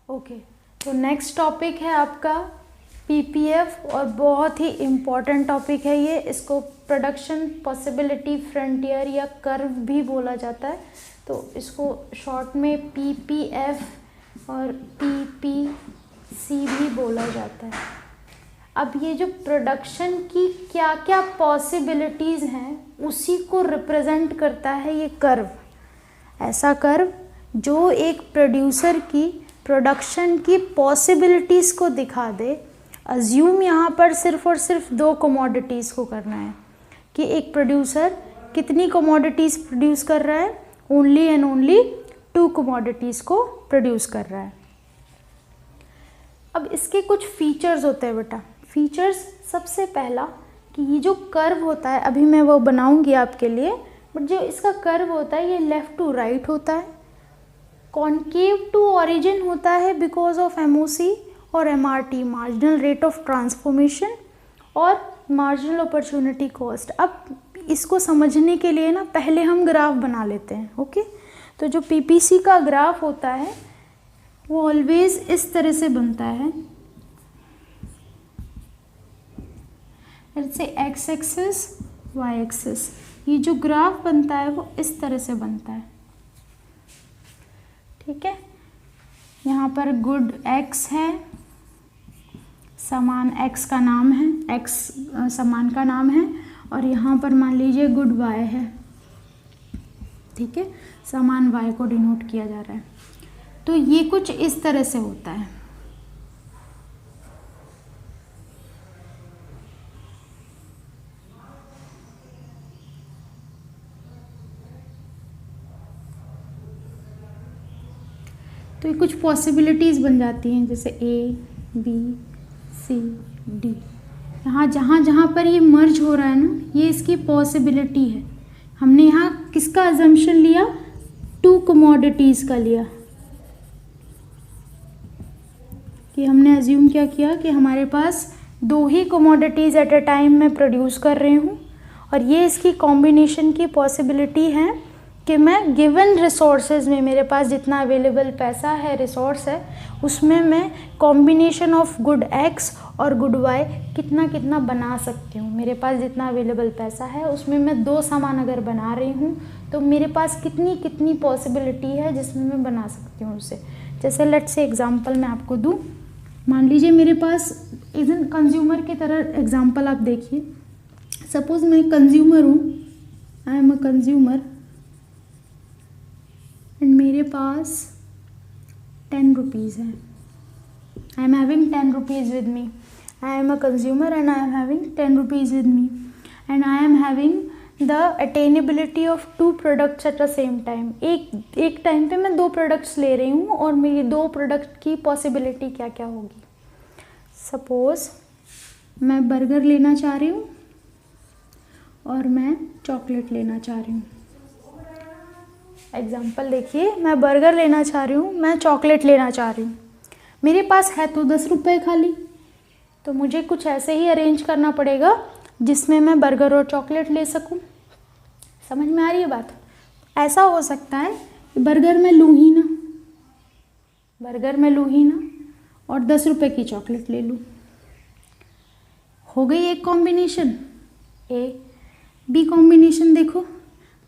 Okay, तो next topic है आपका पीपीएफ और बहुत ही इम्पॉर्टेंट टॉपिक है ये। इसको प्रोडक्शन पॉसिबिलिटी फ्रंटियर या कर्व भी बोला जाता है, तो इसको शॉर्ट में पीपीएफ और पीपीसी भी बोला जाता है। अब ये जो प्रोडक्शन की क्या क्या पॉसिबिलिटीज़ हैं उसी को रिप्रेजेंट करता है ये कर्व। ऐसा कर्व जो एक प्रोड्यूसर की प्रोडक्शन की पॉसिबिलिटीज़ को दिखा दे। अज्यूम यहाँ पर सिर्फ और सिर्फ दो कमोडिटीज़ को करना है कि एक प्रोड्यूसर कितनी कमोडिटीज़ प्रोड्यूस कर रहा है, ओनली एंड ओनली 2 कमोडिटीज़ को प्रोड्यूस कर रहा है। अब इसके कुछ फीचर्स होते हैं बेटा। फीचर्स सबसे पहला कि ये जो कर्व होता है, अभी मैं वो बनाऊंगी आपके लिए, बट जो इसका कर्व होता है ये लेफ़्ट टू राइट होता है, कॉन्केव टू ओरिजिन होता है बिकॉज ऑफ एमओसी और MRT, marginal rate of transformation और मार्जिनल अपॉर्चुनिटी कॉस्ट। अब इसको समझने के लिए ना पहले हम ग्राफ बना लेते हैं। ओके, तो जो पीपीसी का ग्राफ होता है वो ऑलवेज इस तरह से बनता है, जैसे एक्स एक्सिस वाई एक्सिस। ये जो ग्राफ बनता है वो इस तरह से बनता है, ठीक है। यहाँ पर गुड एक्स है, सामान एक्स का नाम है, एक्स सामान का नाम है, और यहाँ पर मान लीजिए गुड वाई है, ठीक है, सामान वाई को डिनोट किया जा रहा है। तो ये कुछ इस तरह से होता है। तो ये कुछ पॉसिबिलिटीज़ बन जाती हैं, जैसे ए बी सी डी। यहाँ जहाँ जहाँ पर ये मर्ज हो रहा है ना, ये इसकी पॉसिबिलिटी है। हमने यहाँ किसका अजम्पशन लिया, 2 कमोडिटीज़ का लिया, कि हमने अज्यूम क्या किया कि हमारे पास 2 ही कमोडिटीज़ एट अ टाइम में प्रोड्यूस कर रही हूँ, और ये इसकी कॉम्बिनेशन की पॉसिबिलिटी है कि मैं गिवन रिसोर्सेज में, मेरे पास जितना अवेलेबल पैसा है, रिसोर्स है, उसमें मैं कॉम्बिनेशन ऑफ गुड एक्स और गुड वाई कितना कितना बना सकती हूँ। मेरे पास जितना अवेलेबल पैसा है उसमें मैं 2 सामान अगर बना रही हूँ तो मेरे पास कितनी कितनी पॉसिबिलिटी है जिसमें मैं बना सकती हूँ उसे। जैसे लेट्स से एग्जांपल मैं आपको दूँ, मान लीजिए मेरे पास इवन कंज्यूमर की तरह एग्जांपल आप देखिए। सपोज मैं कंज्यूमर हूँ, I am a consumer, and मेरे पास 10 रुपीज़ है। I am having 10 rupees with me. I am a consumer and I am having 10 rupees with me, and I am having the attainability of 2 products at the same time. एक time पे मैं 2 products ले रही हूँ, और मेरी 2 product की possibility क्या क्या होगी। सपोज मैं बर्गर लेना चाह रही हूँ और मैं चॉकलेट लेना चाह रही हूँ। एग्जाम्पल देखिए, मैं बर्गर लेना चाह रही हूँ, मैं चॉकलेट लेना चाह रही हूँ। मेरे पास है तो 10 रुपये खाली, तो मुझे कुछ ऐसे ही अरेंज करना पड़ेगा जिसमें मैं बर्गर और चॉकलेट ले सकूँ। समझ में आ रही है बात? ऐसा हो सकता है कि बर्गर मैं लूँ ही ना, और 10 रुपये की चॉकलेट ले लूँ। हो गई एक कॉम्बिनेशन। ए बी कॉम्बिनेशन देखो,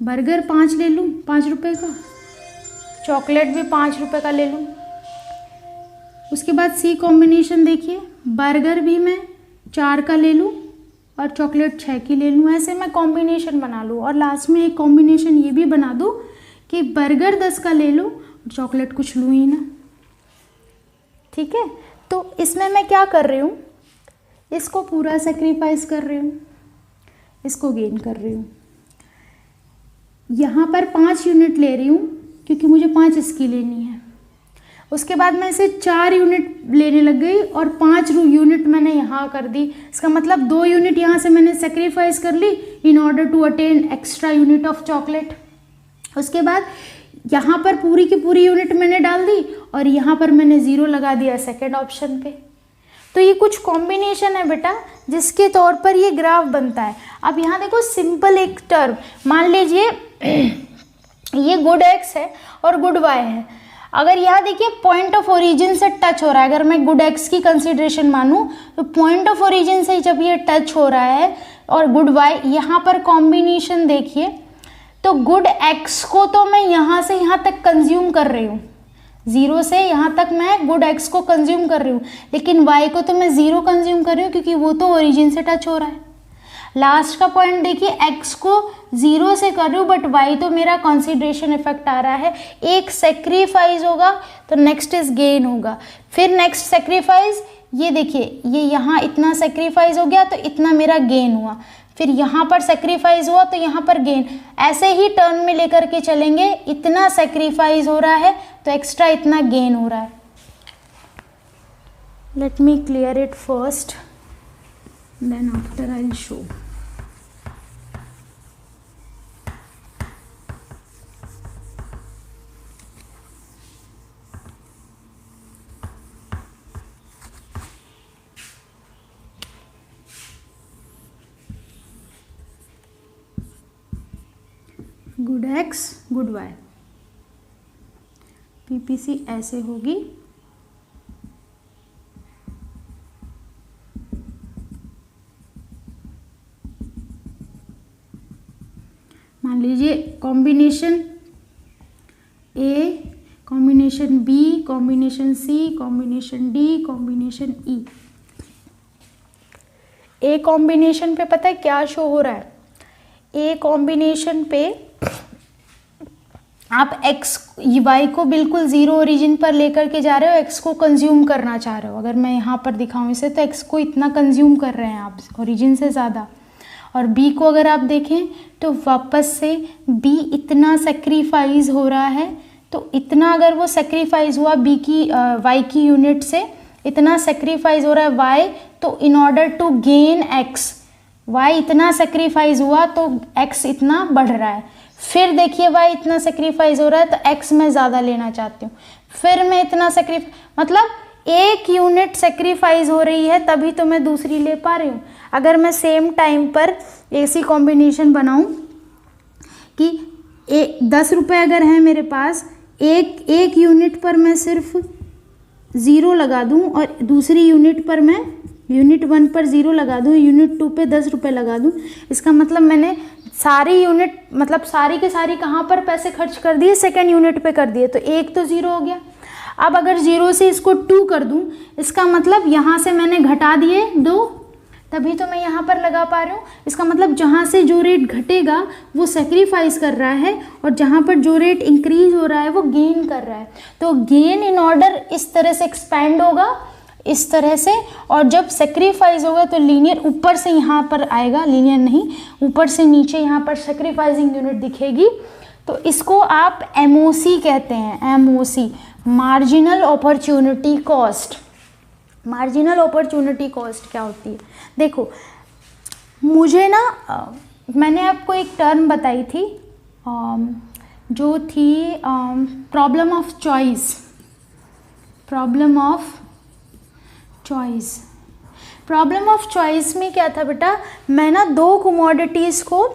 बर्गर 5 ले लूँ 5 रुपये का, चॉकलेट भी 5 रुपये का ले लूँ। उसके बाद सी कॉम्बिनेशन देखिए, बर्गर भी मैं 4 का ले लूँ और चॉकलेट 6 की ले लूँ। ऐसे मैं कॉम्बिनेशन बना लूँ, और लास्ट में एक कॉम्बिनेशन ये भी बना दूँ कि बर्गर 10 का ले लूँ और चॉकलेट कुछ लूँ ही ना। ठीक है, तो इसमें मैं क्या कर रही हूँ, इसको पूरा सेक्रीफाइस कर रही हूँ, इसको गेन कर रही हूँ। यहाँ पर 5 यूनिट ले रही हूँ क्योंकि मुझे 5 इसकी लेनी है। उसके बाद मैं इसे 4 यूनिट लेने लग गई और 5 यूनिट मैंने यहाँ कर दी। इसका मतलब 2 यूनिट यहाँ से मैंने सेक्रीफाइस कर ली in order to attain extra unit of chocolate. उसके बाद यहाँ पर पूरी की पूरी यूनिट मैंने डाल दी और यहाँ पर मैंने 0 लगा दिया सेकेंड ऑप्शन पे। तो ये कुछ कॉम्बिनेशन है बेटा जिसके तौर पर ये ग्राफ बनता है। अब यहाँ देखो सिंपल एक टर्म, मान लीजिए ये गुड एक्स है और गुड वाई है। अगर यहाँ देखिए पॉइंट ऑफ ओरिजिन से टच हो रहा है, अगर मैं गुड एक्स की कंसिडरेशन मानूं तो पॉइंट ऑफ ओरिजिन से जब ये टच हो रहा है और गुड वाई, यहाँ पर कॉम्बिनेशन देखिए तो गुड एक्स को तो मैं यहाँ से यहाँ तक कंज्यूम कर रही हूँ, 0 से यहाँ तक मैं गुड एक्स को कंज्यूम कर रही हूँ, लेकिन वाई को तो मैं 0 कंज्यूम कर रही हूँ क्योंकि वो तो ओरिजिन से टच हो रहा है। लास्ट का पॉइंट देखिए, एक्स को 0 से कर रही हूँ बट वाई तो मेरा कंसिडरेशन इफेक्ट आ रहा है, एक सेक्रीफाइस होगा तो नेक्स्ट इज गेन होगा, फिर नेक्स्ट सेक्रीफाइस, ये देखिए ये यहाँ इतना सेक्रीफाइस हो गया तो इतना मेरा गेन हुआ, फिर यहाँ पर सेक्रीफाइस हुआ तो यहाँ पर गेन, ऐसे ही टर्न में लेकर के चलेंगे, इतना सेक्रीफाइस हो रहा है तो एक्स्ट्रा इतना गेन हो रहा है। Let me clear it first, then after I'll show. Good X good Y, PPC ऐसे होगी, मान लीजिए combination A, combination B, combination C, combination D, combination E. A combination पे पता है क्या शो हो रहा है, ए कॉम्बिनेशन पे आप एक्स वाई को बिल्कुल 0 ओरिजिन पर लेकर के जा रहे हो, एक्स को कंज्यूम करना चाह रहे हो, अगर मैं यहाँ पर दिखाऊं इसे तो एक्स को इतना कंज्यूम कर रहे हैं आप ओरिजिन से ज़्यादा, और बी को अगर आप देखें तो वापस से बी इतना सेक्रीफाइस हो रहा है, तो इतना अगर वो सेक्रीफाइस हुआ बी की वाई की यूनिट से, इतना सेक्रीफाइस हो रहा है वाई, तो in order to gain X, Y इतना सेक्रीफाइस हुआ तो एक्स इतना बढ़ रहा है, फिर देखिए वाई इतना सेक्रीफाइस हो रहा है तो एक्स मैं ज़्यादा लेना चाहती हूँ, फिर मैं इतना मतलब एक यूनिट सेक्रीफाइस हो रही है तभी तो मैं दूसरी ले पा रही हूँ। अगर मैं सेम टाइम पर ऐसी कॉम्बिनेशन बनाऊँ कि 10 रुपये अगर है मेरे पास, एक यूनिट पर मैं सिर्फ 0 लगा दूँ और दूसरी यूनिट पर मैं यूनिट 1 पर 0 लगा दूँ, यूनिट 2 पे 10 रुपये लगा दूँ, इसका मतलब मैंने सारी यूनिट मतलब सारी के सारी कहाँ पर पैसे खर्च कर दिए, सेकेंड यूनिट पे कर दिए, तो एक तो 0 हो गया। अब अगर 0 से इसको 2 कर दूँ, इसका मतलब यहाँ से मैंने घटा दिए 2, तभी तो मैं यहाँ पर लगा पा रही हूँ। इसका मतलब जहाँ से जो रेट घटेगा वो सेक्रीफाइस कर रहा है और जहाँ पर जो रेट इंक्रीज हो रहा है वो गेन कर रहा है। तो गेन इन ऑर्डर इस तरह से एक्सपैंड होगा, इस तरह से, और जब सेक्रीफाइस होगा तो लीनियर ऊपर से यहाँ पर आएगा, लीनियर नहीं, ऊपर से नीचे यहाँ पर सेक्रीफाइसिंग यूनिट दिखेगी। तो इसको आप एमओसी कहते हैं, MOC, marginal opportunity cost. Marginal opportunity cost क्या होती है? देखो मुझे ना मैंने आपको एक टर्म बताई थी जो थी problem of choice. Problem of choice, problem of choice में क्या था बेटा, मैं ना 2 कमोडिटीज़ को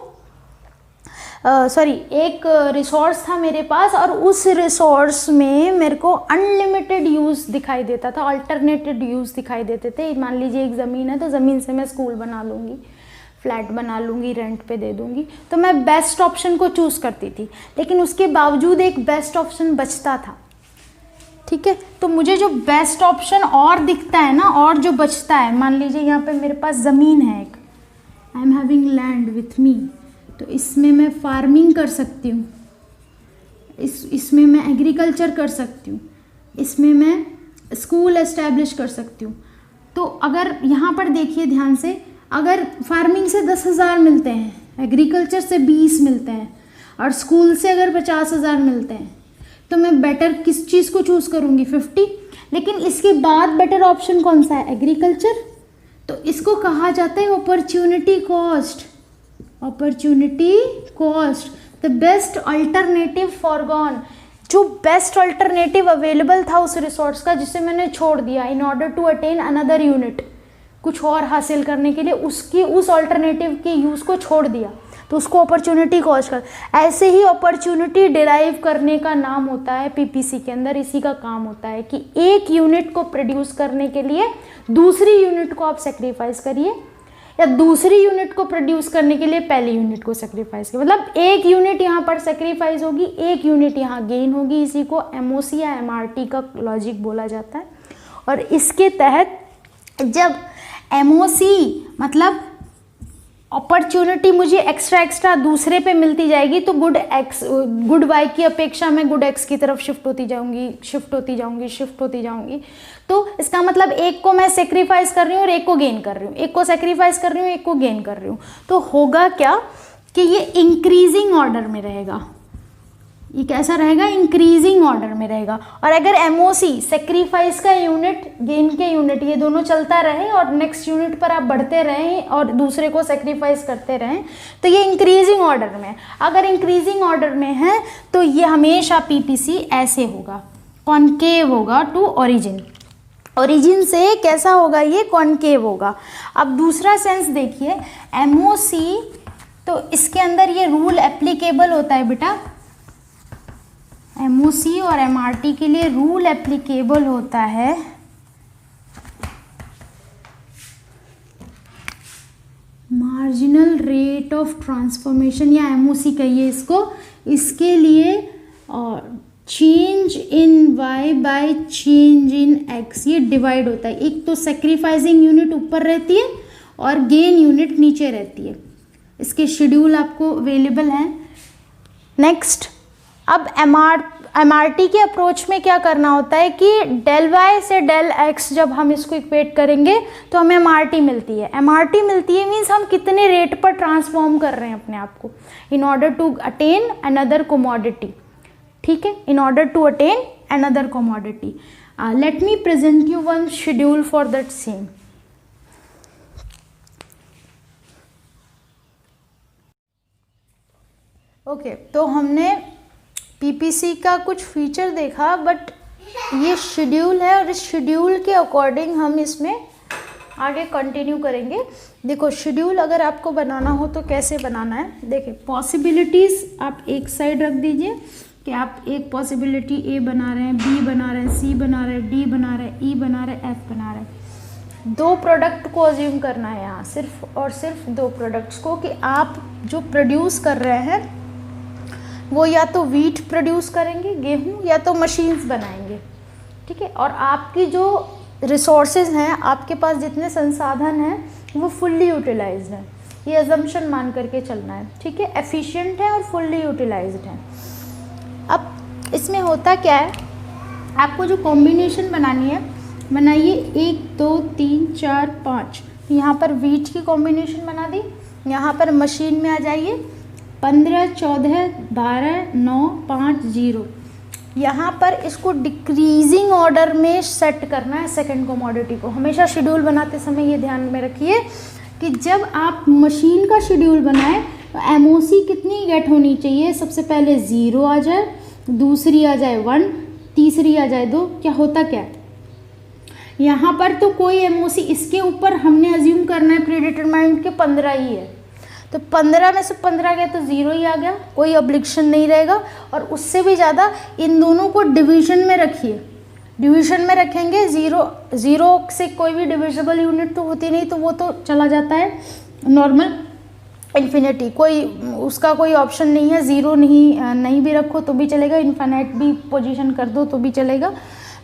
एक रिसोर्स था मेरे पास और उस रिसोर्स में मेरे को अनलिमिटेड यूज़ दिखाई देता था, अल्टरनेटेड यूज़ दिखाई देते थे। मान लीजिए एक ज़मीन है तो ज़मीन से मैं स्कूल बना लूँगी, फ्लैट बना लूँगी, रेंट पे दे दूँगी, तो मैं बेस्ट ऑप्शन को चूज़ करती थी, लेकिन उसके बावजूद एक बेस्ट ऑप्शन बचता था। ठीक है, तो मुझे जो बेस्ट ऑप्शन और दिखता है ना, और जो बचता है, मान लीजिए यहाँ पे मेरे पास ज़मीन है एक, आई am having land with me, तो इसमें मैं फार्मिंग कर सकती हूँ, इसमें मैं एग्रीकल्चर कर सकती हूँ, इसमें मैं स्कूल एस्टैब्लिश कर सकती हूँ। तो अगर यहाँ पर देखिए ध्यान से, अगर फार्मिंग से 10,000 मिलते हैं, एग्रीकल्चर से 20 मिलते हैं और स्कूल से अगर 50,000 मिलते हैं, तो मैं बेटर किस चीज़ को चूज़ करूँगी? 50। लेकिन इसके बाद बेटर ऑप्शन कौन सा है? एग्रीकल्चर। तो इसको कहा जाता है opportunity cost. Opportunity cost, the best alternative forgone, जो बेस्ट अल्टरनेटिव अवेलेबल था उस रिसोर्स का, जिसे मैंने छोड़ दिया in order to attain another unit, कुछ और हासिल करने के लिए उसकी उस अल्टरनेटिव के यूज़ को छोड़ दिया, तो उसको अपॉर्चुनिटी कॉस्ट कर, ऐसे ही अपॉर्चुनिटी डिराइव करने का नाम होता है पीपीसी के अंदर, इसी का काम होता है कि एक यूनिट को प्रोड्यूस करने के लिए दूसरी यूनिट को आप सेक्रीफाइस करिए, या दूसरी यूनिट को प्रोड्यूस करने के लिए पहली यूनिट को सेक्रीफाइस करिए। मतलब एक यूनिट यहाँ पर सेक्रीफाइस होगी, एक यूनिट यहाँ गेन होगी, इसी को एमओसी या एमआरटी का लॉजिक बोला जाता है। और इसके तहत जब एमओसी मतलब अपॉर्चुनिटी मुझे एक्स्ट्रा दूसरे पे मिलती जाएगी, तो गुड वाई की अपेक्षा मैं गुड एक्स की तरफ शिफ्ट होती जाऊंगी। तो इसका मतलब एक को मैं सेक्रीफाइस कर रही हूँ और एक को गेन कर रही हूँ, एक को सेक्रीफाइस कर रही हूँ, एक को गेन कर रही हूँ। तो होगा क्या कि ये इंक्रीजिंग ऑर्डर में रहेगा, ये कैसा रहेगा, इंक्रीजिंग ऑर्डर में रहेगा। और अगर एमओसी सेक्रीफाइस का यूनिट, गेन के यूनिट, ये दोनों चलता रहे और नेक्स्ट यूनिट पर आप बढ़ते रहें और दूसरे को सेक्रीफाइस करते रहें, तो ये इंक्रीजिंग ऑर्डर में। अगर इंक्रीजिंग ऑर्डर में है तो ये हमेशा पीपीसी ऐसे होगा, कॉन्केव होगा टू ओरिजिन, ओरिजिन से कैसा होगा, ये कॉन्केव होगा। अब दूसरा सेंस देखिए, एमओसी, तो इसके अंदर ये रूल एप्लीकेबल होता है बेटा, एमओसी और एमआरटी के लिए रूल एप्लीकेबल होता है मार्जिनल रेट ऑफ ट्रांसफॉर्मेशन, या एमओसी कहिए इसको, इसके लिए और change in Y by change in X, ये डिवाइड होता है। एक तो सेक्रीफाइसिंग यूनिट ऊपर रहती है और गेन यूनिट नीचे रहती है। इसके शेड्यूल आपको अवेलेबल हैं। नेक्स्ट, अब एमआरटी के अप्रोच में क्या करना होता है कि डेल वाई से डेल एक्स जब हम इसको इक्वेट करेंगे तो हमें एमआरटी मिलती है। एमआरटी मिलती है मीन्स हम कितने रेट पर ट्रांसफॉर्म कर रहे हैं अपने आप को in order to attain another commodity. ठीक है, in order to attain another commodity. Let me present you one schedule for that same. Okay, तो हमने पीपीसी का कुछ फीचर देखा, बट ये शेड्यूल है और इस शेड्यूल के अकॉर्डिंग हम इसमें आगे कंटिन्यू करेंगे। देखो, शेड्यूल अगर आपको बनाना हो तो कैसे बनाना है, देखिए पॉसिबिलिटीज़ आप एक साइड रख दीजिए कि आप एक पॉसिबिलिटी ए बना रहे हैं, बी बना रहे हैं, सी बना रहे हैं, डी बना रहे हैं, ई बना रहे हैं, एफ बना रहे हैं। दो प्रोडक्ट को अज्यूम करना है यहाँ, सिर्फ और सिर्फ दो प्रोडक्ट्स को, कि आप जो प्रोड्यूस कर रहे हैं वो या तो वीट प्रोड्यूस करेंगे, गेहूं, या तो मशीन्स बनाएंगे। ठीक है, और आपकी जो रिसोर्सेज हैं, आपके पास जितने संसाधन हैं वो फुल्ली यूटिलाइज्ड हैं, ये अजम्पशन मान करके चलना है। ठीक है, एफिशिएंट है और फुल्ली यूटिलाइज्ड है। अब इसमें होता क्या है, आपको जो कॉम्बिनेशन बनानी है बनाइए, 1 2 3 4 5, यहाँ पर वीट की कॉम्बिनेशन बना दी। यहाँ पर मशीन में आ जाइए, 15 14 12 9 5 0। यहाँ पर इसको डिक्रीजिंग ऑर्डर में सेट करना है सेकंड कमोडिटी को। हमेशा शेड्यूल बनाते समय ये ध्यान में रखिए कि जब आप मशीन का शेड्यूल बनाएं तो एमओसी कितनी गेट होनी चाहिए, सबसे पहले 0 आ जाए, दूसरी आ जाए 1, तीसरी आ जाए 2। क्या होता क्या है यहाँ पर, तो कोई एमओसी, इसके ऊपर हमने अज्यूम करना है प्रीडिटरमाइंड के 15 ही है, तो 15 में से 15 गया तो 0 ही आ गया, कोई ऑब्लिक्शन नहीं रहेगा। और उससे भी ज़्यादा इन दोनों को डिवीजन में रखिए, डिवीजन में रखेंगे। 0 से कोई भी डिविजिबल यूनिट तो होती नहीं, तो वो तो चला जाता है नॉर्मल इन्फिनिटी, कोई उसका कोई ऑप्शन नहीं है। 0 नहीं भी रखो तो भी चलेगा, इन्फिनिट भी पोजीशन कर दो तो भी चलेगा।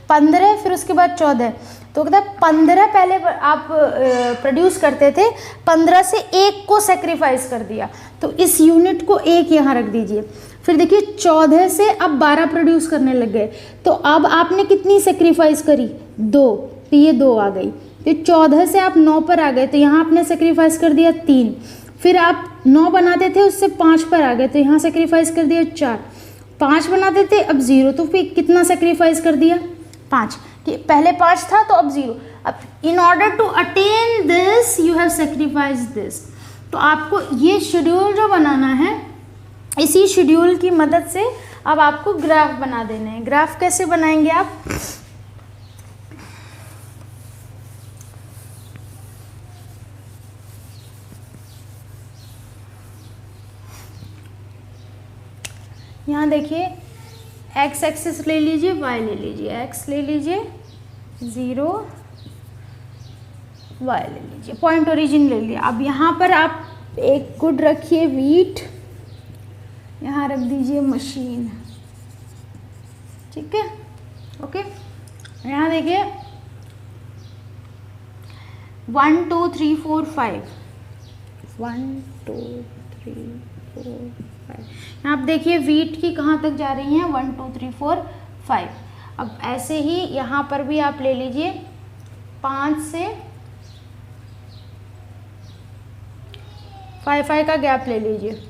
15, फिर उसके बाद 14, तो कहता है 15 पहले आप प्रोड्यूस करते थे, 15 से 1 को सेक्रीफाइस कर दिया, तो इस यूनिट को 1 यहाँ रख दीजिए। फिर देखिए 14 से अब 12 प्रोड्यूस करने लग गए, तो अब आपने कितनी सेक्रीफाइस करी, 2, तो ये 2 आ गई। तो 14 से आप 9 पर आ गए, तो यहाँ आपने सेक्रीफाइस कर दिया 3। फिर आप 9 बनाते थे, उससे 5 पर आ गए, तो यहाँ सेक्रीफाइस कर दिया 4। 5 बनाते थे, अब 0, तो फिर कितना सेक्रीफाइस कर दिया, 5। कि पहले 5 था तो अब 0। अब in order to attain this you have sacrifice this. तो आपको ये शेड्यूल जो बनाना है, इसी शेड्यूल की मदद से अब आपको ग्राफ बना देने हैं। ग्राफ कैसे बनाएंगे आप, यहाँ देखिए एक्स एक्सिस ले लीजिए, वाई ले लीजिए, एक्स ले लीजिए 0, वाई ले लीजिए, पॉइंट ओरिजिन ले लिया। अब यहाँ पर आप एक गुड रखिए वीट, यहाँ रख दीजिए मशीन, ठीक है, ओके। यहाँ देखिए 1 2 3 4 5, 1 2 3 4 5। यहाँ आप देखिए वीट की कहाँ तक जा रही हैं, 1 2 3 4 5। अब ऐसे ही यहाँ पर भी आप ले लीजिए 5 से 5 का गैप ले लीजिए।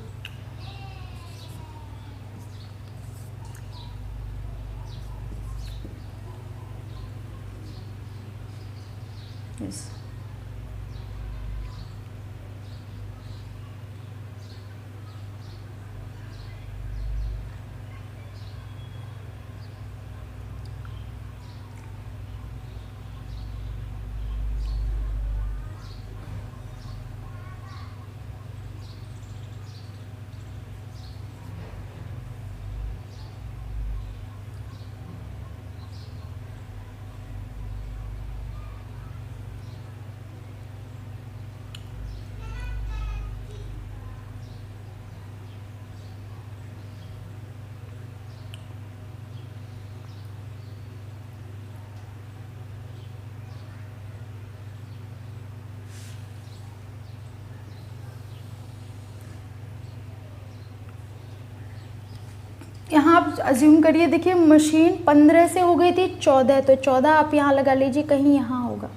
यहाँ आप अज्यूम करिए, देखिए मशीन 15 से हो गई थी 14, तो 14 आप यहाँ लगा लीजिए, कहीं यहाँ होगा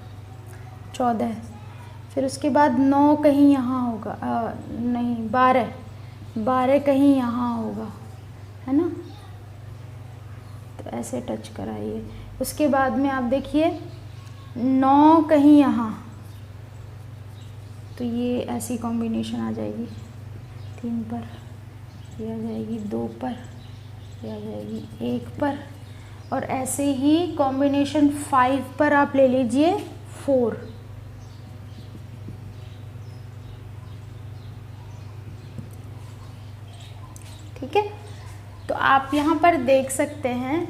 14, फिर उसके बाद 9 कहीं यहाँ होगा, नहीं 12 कहीं यहाँ होगा, है ना, तो ऐसे टच कराइए। उसके बाद में आप देखिए 9 कहीं यहाँ, तो ये ऐसी कॉम्बिनेशन आ जाएगी 3 पर, ये आ जाएगी 2 पर, ये आ जाएगी 1 पर, और ऐसे ही कॉम्बिनेशन 5 पर आप ले लीजिए 4, ठीक है। तो आप यहाँ पर देख सकते हैं,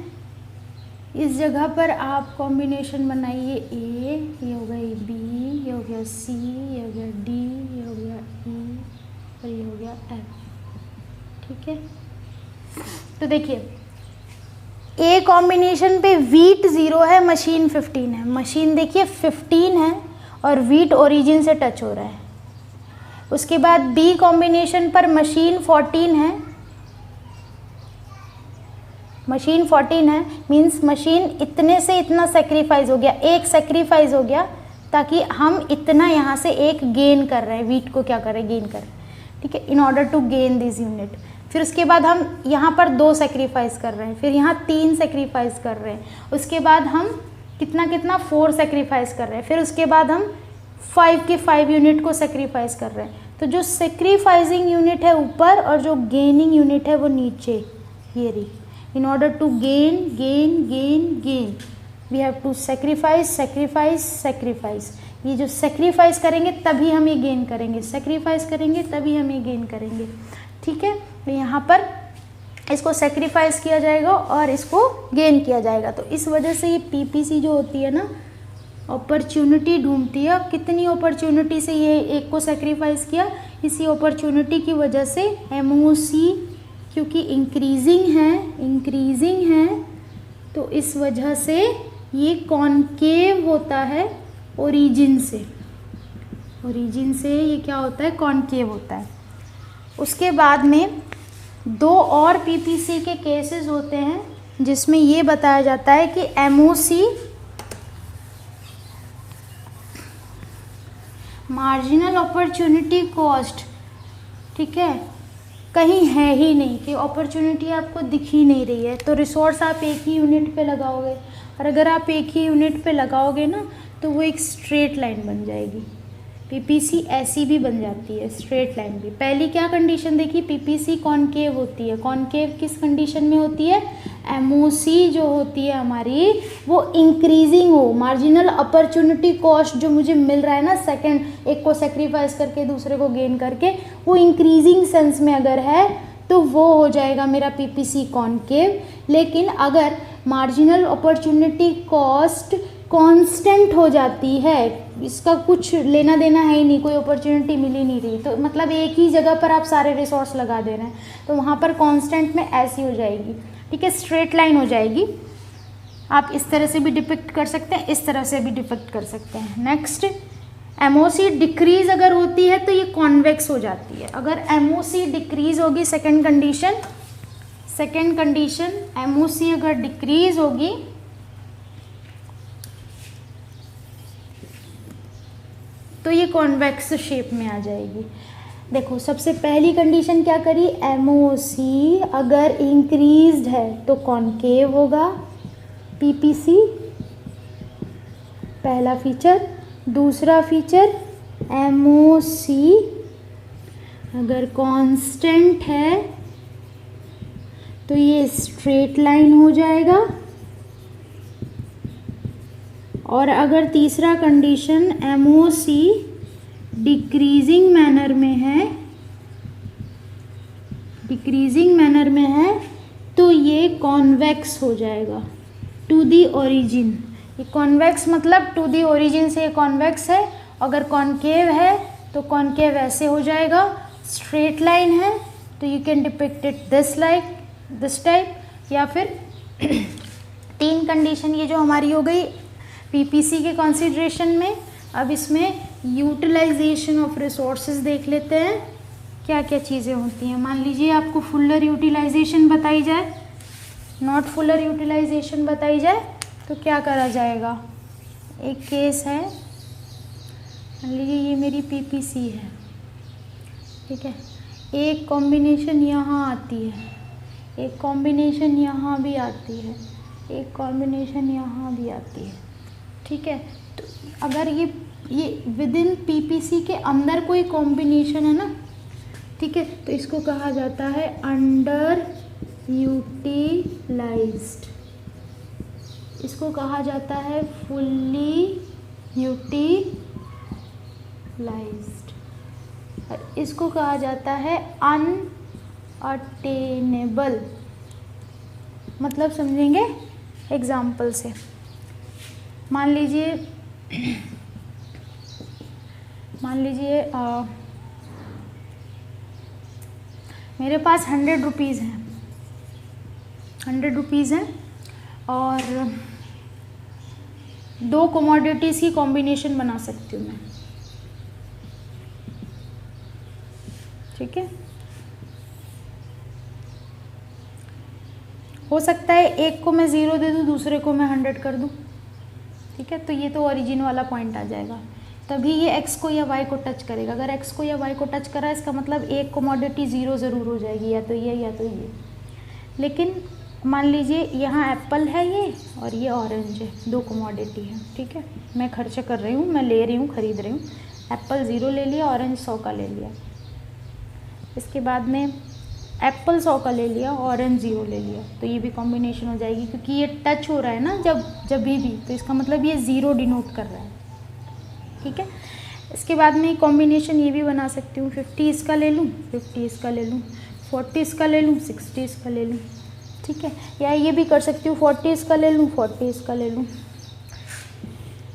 इस जगह पर आप कॉम्बिनेशन बनाइए, ए, ये हो गया बी, ये हो गया सी, ये हो गया डी, ये हो गया ई, और ये हो गया एफ, ठीक है। तो देखिए ए कॉम्बिनेशन पे वीट 0 है, मशीन 15 है, मशीन देखिए 15 है और वीट ओरिजिन से टच हो रहा है। उसके बाद बी कॉम्बिनेशन पर मशीन 14 है, मशीन 14 है, मींस मशीन इतने से इतना सेक्रीफाइस हो गया, एक सेक्रीफाइस हो गया, ताकि हम इतना यहाँ से एक गेन कर रहे हैं, वीट को क्या कर रहे हैं, गेन कर रहे हैं, ठीक है, in order to gain this unit. फिर उसके बाद हम यहाँ पर 2 सेक्रीफाइस कर रहे हैं, फिर यहाँ 3 सेक्रीफाइस कर रहे हैं, उसके बाद हम कितना 4 सेक्रीफाइस कर रहे हैं, फिर उसके बाद हम 5 के 5 यूनिट को सेक्रीफाइस कर रहे हैं। तो जो सेक्रीफाइसिंग यूनिट है ऊपर और जो गेनिंग यूनिट है वो नीचे, ये रही। In order to gain we have to sacrifice. ये जो सेक्रीफाइस करेंगे तभी हम ये गेन करेंगे, सेक्रीफाइस करेंगे तभी हम ये गेन करेंगे, ठीक है। तो यहाँ पर इसको सेक्रीफाइस किया जाएगा और इसको गेन किया जाएगा। तो इस वजह से ये पीपीसी जो होती है ना, अपॉर्चुनिटी ढूंढती है। कितनी अपॉर्चुनिटी से ये एक को सेक्रीफाइस किया, इसी अपॉर्चुनिटी की वजह से एमओसी क्योंकि इंक्रीजिंग है, तो इस वजह से ये कॉनकेव होता है ओरिजिन से ये क्या होता है, कॉनकेव होता है। उसके बाद में 2 और पीपीसी के केसेस होते हैं जिसमें ये बताया जाता है कि एमओसी मार्जिनल अपॉर्चुनिटी कॉस्ट, ठीक है, कहीं है ही नहीं, कि अपॉर्चुनिटी आपको दिख ही नहीं रही है, तो रिसोर्स आप एक ही यूनिट पे लगाओगे, और अगर आप एक ही यूनिट पे लगाओगे ना तो वो एक स्ट्रेट लाइन बन जाएगी। पीपीसी ऐसी भी बन जाती है, स्ट्रेट लाइन भी। पहली क्या कंडीशन देखी, पीपीसी कॉनकेव होती है। कॉनकेव किस कंडीशन में होती है, एमओसी जो होती है हमारी वो इंक्रीजिंग हो, मार्जिनल अपॉर्चुनिटी कॉस्ट जो मुझे मिल रहा है ना, सेकंड एक को सेक्रीफाइस करके दूसरे को गेन करके, वो इंक्रीजिंग सेंस में अगर है तो वो हो जाएगा मेरा पीपीसी कॉनकेव। लेकिन अगर मार्जिनल अपॉर्चुनिटी कॉस्ट कांस्टेंट हो जाती है, इसका कुछ लेना देना है ही नहीं, कोई अपॉर्चुनिटी मिल ही नहीं रही, तो मतलब एक ही जगह पर आप सारे रिसोर्स लगा दे रहे हैं, तो वहाँ पर कांस्टेंट में ऐसी हो जाएगी, ठीक है, स्ट्रेट लाइन हो जाएगी। आप इस तरह से भी डिपिक्ट कर सकते हैं, इस तरह से भी डिपिक्ट कर सकते हैं। नेक्स्ट, एमओसी डिक्रीज अगर होती है तो ये कॉन्वेक्स हो जाती है। अगर एमओसी डिक्रीज होगी, सेकेंड कंडीशन एमओसी अगर डिक्रीज होगी तो ये कॉन्वेक्स शेप में आ जाएगी। देखो सबसे पहली कंडीशन क्या करी, एमओसी अगर इंक्रीज्ड है तो कॉनकेव होगा पीपीसी, पहला फीचर। दूसरा फीचर, एमओसी अगर कांस्टेंट है तो ये स्ट्रेट लाइन हो जाएगा। और अगर तीसरा कंडीशन एमओसी डिक्रीजिंग मैनर में है तो ये कॉन्वेक्स हो जाएगा टू दी ओरिजिन। ये कॉन्वेक्स मतलब टू दी ओरिजिन से ये कॉन्वेक्स है। अगर कॉनकेव है तो कॉनकेव ऐसे हो जाएगा, स्ट्रेट लाइन है तो you can depict it this type. या फिर तीन कंडीशन ये जो हमारी हो गई पीपीसी के कंसीडरेशन में। अब इसमें यूटिलाइजेशन ऑफ रिसोर्सेज देख लेते हैं, क्या क्या चीज़ें होती हैं। मान लीजिए आपको फुलर यूटिलाइजेशन बताई जाए, नॉट फुलर यूटिलाइजेशन बताई जाए तो क्या करा जाएगा। एक केस है, मान लीजिए ये मेरी पीपीसी है, ठीक है, एक कॉम्बिनेशन यहाँ आती है, एक कॉम्बिनेशन यहाँ भी आती है, एक कॉम्बिनेशन यहाँ भी आती है, ठीक है। तो अगर ये विद इन पीपीसी के अंदर कोई कॉम्बिनेशन है ना, ठीक है, तो इसको कहा जाता है अंडर यूटिलाइज्ड, इसको कहा जाता है फुल्ली यूटिलाइज्ड, इसको कहा जाता है अनअटेनेबल। मतलब समझेंगे एग्जाम्पल से। मान लीजिए मेरे पास 100 रुपीज़ हैं, 100 रुपीज़ हैं और दो कमोडिटीज़ की कॉम्बिनेशन बना सकती हूँ मैं, ठीक है। हो सकता है एक को मैं 0 दे दूँ, दूसरे को मैं 100 कर दूँ, ठीक है। तो ये तो ओरिजिन वाला पॉइंट आ जाएगा, तभी ये x को या y को टच करेगा। अगर x को या y को टच करा इसका मतलब एक कमोडिटी 0 ज़रूर हो जाएगी, या तो ये या तो ये। लेकिन मान लीजिए यहाँ एप्पल है ये और ये ऑरेंज है, दो कमोडिटी है, ठीक है। मैं खर्च कर रही हूँ, मैं ले रही हूँ, खरीद रही हूँ। एप्पल 0 ले लिया, ऑरेंज 100 का ले लिया। इसके बाद में एप्पल 100 का ले लिया, ऑरेंज 0 ले लिया, तो ये भी कॉम्बिनेशन हो जाएगी क्योंकि ये टच हो रहा है ना जब भी, तो इसका मतलब ये 0 डिनोट कर रहा है, ठीक है। इसके बाद में कॉम्बिनेशन ये भी बना सकती हूँ, 50 इसका ले लूँ, 50 इसका ले लूँ, 40 इसका ले लूँ, 60 इसका ले लूँ, ठीक है। या ये भी कर सकती हूँ 40 इसका ले लूँ, 40 इसका ले लूँ।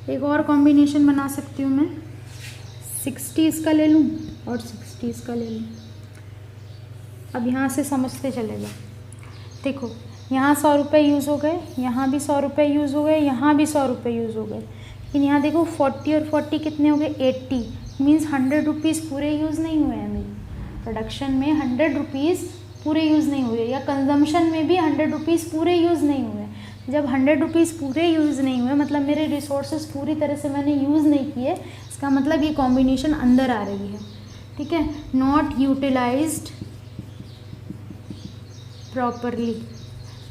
एक और कॉम्बिनेशन बना सकती हूँ मैं, 60 इसका ले लूँ और 60 इसका ले लूँ। अब यहाँ से समझते चले जाओ। देखो यहाँ 100 रुपये यूज़ हो गए, यहाँ भी 100 रुपये यूज़ हो गए, यहाँ भी 100 रुपये यूज़ हो गए। लेकिन यहाँ देखो 40 और 40 कितने हो गए, 80। मीन्स 100 रुपीज़ पूरे यूज़ नहीं हुए हैं मेरी प्रोडक्शन में, 100 रुपीज़ पूरे यूज़ नहीं हुए, या कंजम्पशन में भी 100 रुपीज़ पूरे यूज़ नहीं हुए। जब 100 रुपीज़ पूरे यूज़ नहीं हुए मतलब मेरे रिसोर्सेज पूरी तरह से मैंने यूज़ नहीं किए, इसका मतलब ये कॉम्बिनेशन अंदर आ रही है, ठीक है। नॉट यूटिलाइज्ड प्रॉपरली,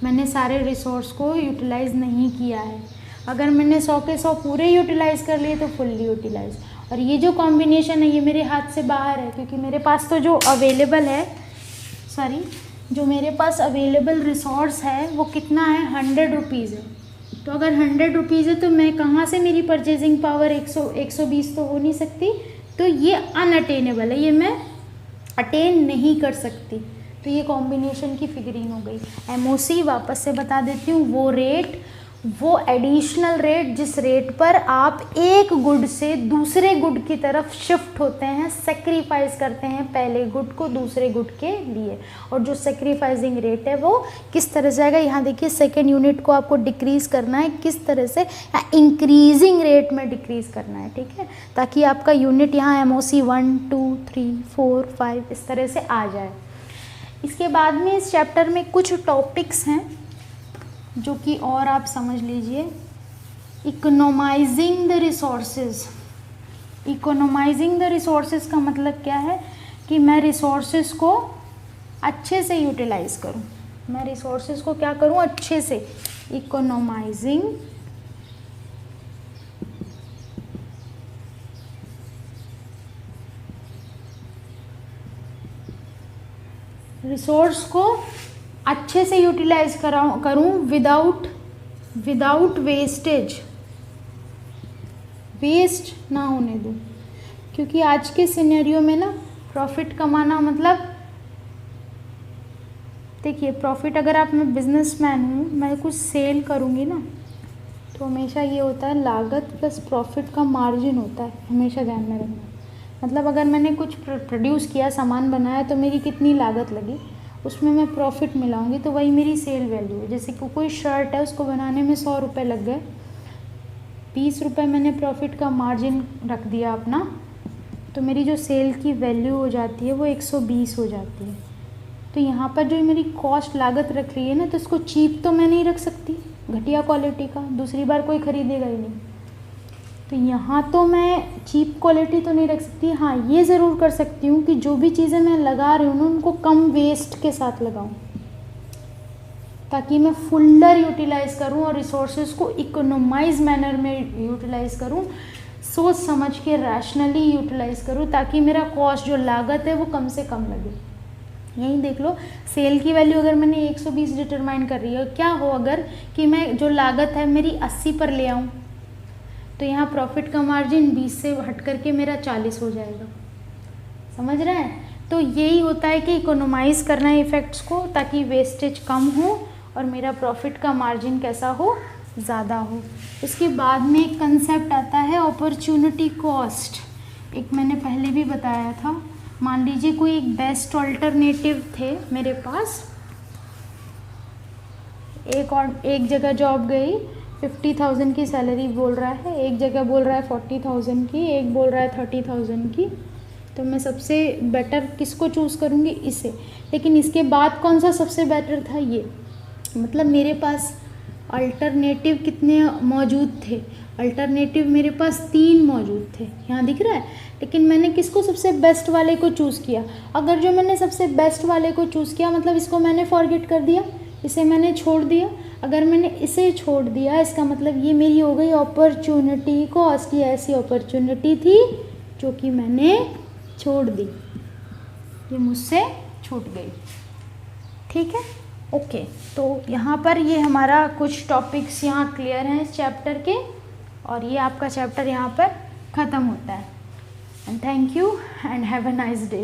मैंने सारे रिसोर्स को यूटिलाइज़ नहीं किया है। अगर मैंने 100 के 100 पूरे यूटिलाइज़ कर लिए तो फुल्ली यूटिलाइज। और ये जो कॉम्बिनेशन है ये मेरे हाथ से बाहर है, क्योंकि मेरे पास तो जो अवेलेबल है, जो मेरे पास अवेलेबल रिसोर्स है वो कितना है, 100 रुपीज़ है। तो अगर 100 रुपीज़ है तो मैं कहाँ से, मेरी परचेजिंग पावर 120 तो हो नहीं सकती, तो ये अनअटेनेबल है, ये मैं अटेन नहीं कर सकती, तो ये कॉम्बिनेशन की फिगरिंग हो गई। एमओसी वापस से बता देती हूँ, वो रेट, वो एडिशनल रेट जिस रेट पर आप एक गुड से दूसरे गुड की तरफ शिफ्ट होते हैं, सेक्रीफाइस करते हैं पहले गुड को दूसरे गुड के लिए। और जो सेक्रीफाइसिंग रेट है वो किस तरह से आएगा, यहाँ देखिए सेकेंड यूनिट को आपको डिक्रीज़ करना है, किस तरह से इंक्रीजिंग रेट में डिक्रीज़ करना है, ठीक है, ताकि आपका यूनिट यहाँ एमओसी 1 2 3 4 5 इस तरह से आ जाए। इसके बाद में इस चैप्टर में कुछ टॉपिक्स हैं जो कि और आप समझ लीजिए। इकोनोमाइजिंग द रिसोर्सेज। इकोनोमाइजिंग द रिसोर्सेज का मतलब क्या है कि मैं रिसोर्सेज को अच्छे से यूटिलाइज करूं, मैं रिसोर्सेज को क्या करूं, अच्छे से। इकोनोमाइजिंग रिसोर्स को अच्छे से यूटिलाइज करूं विदाउट वेस्टेज, वेस्ट ना होने दूं। क्योंकि आज के सिनेरियो में ना प्रॉफिट कमाना मतलब, देखिए प्रॉफिट, अगर आप, मैं बिजनेसमैन हूँ, मैं कुछ सेल करूँगी ना, तो हमेशा ये होता है लागत प्लस प्रॉफिट का मार्जिन होता है, हमेशा ध्यान में रखना। मतलब अगर मैंने कुछ प्रोड्यूस किया, सामान बनाया, तो मेरी कितनी लागत लगी, उसमें मैं प्रॉफिट मिलाऊंगी, तो वही मेरी सेल वैल्यू है। जैसे कि कोई शर्ट है, उसको बनाने में 100 रुपये लग गए, 20 रुपये मैंने प्रॉफिट का मार्जिन रख दिया अपना, तो मेरी जो सेल की वैल्यू हो जाती है वो 120 हो जाती है। तो यहाँ पर जो मेरी कॉस्ट लागत रख रही है ना, तो इसको चीप तो मैं नहीं रख सकती, घटिया क्वालिटी का, दूसरी बार कोई ख़रीदेगा ही नहीं। तो यहाँ तो मैं चीप क्वालिटी तो नहीं रख सकती। हाँ, ये ज़रूर कर सकती हूँ कि जो भी चीज़ें मैं लगा रही हूँ ना, उनको कम वेस्ट के साथ लगाऊँ, ताकि मैं फुल्लर यूटिलाइज़ करूँ और रिसोर्सेज को इकोनोमाइज मैनर में यूटिलाइज़ करूँ, सोच समझ के रैशनली यूटिलाइज़ करूँ, ताकि मेरा कॉस्ट जो लागत है वो कम से कम लगे। यहीं देख लो, सेल की वैल्यू अगर मैंने 120 डिटरमाइन कर रही है, क्या हो अगर कि मैं जो लागत है मेरी 80 पर ले आऊँ, तो यहाँ प्रॉफिट का मार्जिन 20 से हट करके मेरा 40 हो जाएगा। समझ रहे हैं? तो यही होता है कि इकोनोमाइज़ करना है इफ़ेक्ट्स को, ताकि वेस्टेज कम हो और मेरा प्रॉफिट का मार्जिन कैसा हो, ज़्यादा हो। इसके बाद में एक कंसेप्ट आता है अपॉर्चुनिटी कॉस्ट। एक मैंने पहले भी बताया था। मान लीजिए कोई एक बेस्ट ऑल्टरनेटिव थे मेरे पास, एक जगह जॉब गई, 50,000 की सैलरी बोल रहा है, एक जगह बोल रहा है 40,000 की, एक बोल रहा है 30,000 की। तो मैं सबसे बेटर किसको चूज़ करूँगी? इसे। लेकिन इसके बाद कौन सा सबसे बेटर था? ये। मतलब मेरे पास अल्टरनेटिव कितने मौजूद थे? अल्टरनेटिव मेरे पास 3 मौजूद थे, यहाँ दिख रहा है। लेकिन मैंने किसको, सबसे बेस्ट वाले को चूज़ किया। अगर जो मैंने सबसे बेस्ट वाले को चूज़ किया, मतलब इसको मैंने फॉरगेट कर दिया, इसे मैंने छोड़ दिया। अगर मैंने इसे छोड़ दिया, इसका मतलब ये मेरी हो गई अपॉर्चुनिटी कॉस्ट। ये ऐसी अपॉर्चुनिटी थी जो कि मैंने छोड़ दी, ये मुझसे छूट गई। ठीक है, ओके। तो यहाँ पर ये हमारा कुछ टॉपिक्स यहाँ क्लियर हैं इस चैप्टर के, और ये आपका चैप्टर यहाँ पर ख़त्म होता है। And thank you and have a nice day.